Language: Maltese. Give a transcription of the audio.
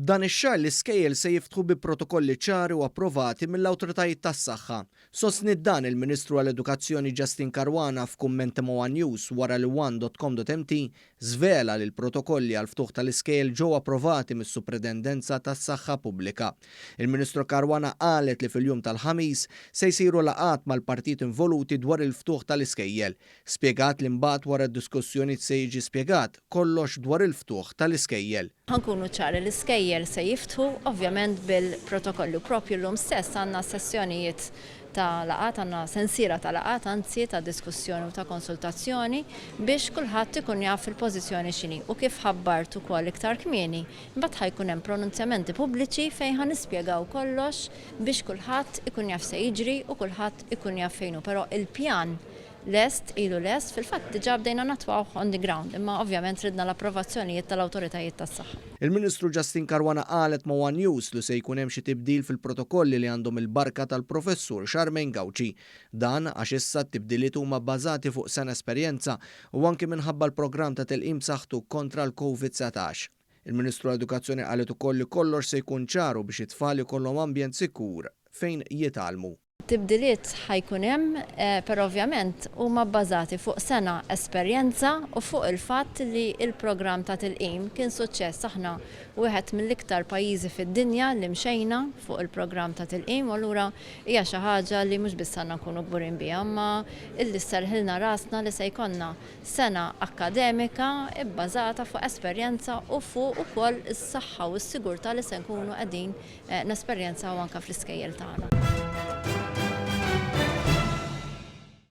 Dan ix-xahar l-iskejjel se jiftħu bi protokolli ċari u approvati mill-awtoritajiet tas-saħħa. Sostnit dan il-Ministru għall-Edukazzjoni Justin Caruana f'kumment ma' One News wara li one.com.mt żvela li l-protokolli għal ftuħ tal-iskejjel ġew approvati mis-Suprintendenza tas-Saħħa Pubblika. Il-Ministru Caruana qalet li fil-jum tal-ħamis se jsiru laqgħat mal-partit involuti dwar il-ftuħ tal-iskejjel. Spjegat li mbagħad wara d-diskussjoni se jiġi spjegat kollox dwar il-ftuħ tal-iskejjel. Ħankunu ċari l-iskejjel se jiftħu ovvjament bil-protokollu propju l-lum stess għandna sessjonijiet ta' laqat, għandna sensiera ta' laqat anzi ta' diskussjoni u ta' konsultazzjoni biex kulħadd ikun jaf il-pożizzjoni x'inhi u kif ħabbart ukoll iktar kmieni. Imbagħad ħajkun hemm pronunzjamenti pubbliċi fejn ħanispjegaw kollox biex kulħadd ikun jaf se jiġri u kulħadd ikun jaf fejn hu, però il-pjan ilu lest, fil-fatt diġà bdejna natwawh on the ground, imma ovvjament ridna l-approvazzjonijiet tal-awtoritajiet tas-saħħa. Il-Ministru Justin Caruana qalet ma' One News li se jkun hemm xi tibdil fil-protokolli li għandhom il-barka tal-Professur Charmaine Gawci. Dan għax issa t-tibdiliet huma bbażati fuq sena esperjenza u anke minħabba l-programm ta' tilqim saħħtu kontra l-COVID-19. Il-Ministru Edukazzjoni qalet ukoll li kollox se jkun ċaru biex it-tfal ikollhom ambjent sikur fejn jitalmu. Tibdiliet ħajkun hemm, però ovvjament huma bbażati fuq sena esperjenza u fuq il-fatt li l-programm ta' tilqim kien suċċess. Aħna wieħed mill-iktar pajjiżi fid-dinja li mxejna fuq il-programm ta' tilqim u allura hija xi ħaġa li mhux biss għandna nkunu kburin biha, imma illi serħilna rasna li se jkollna sena akademika bbażata fuq esperjenza u fuq ukoll is-saħħa u s-sigurtà li se nkunu qegħdin nesperjenzaw anke fl-iskejjel tagħna.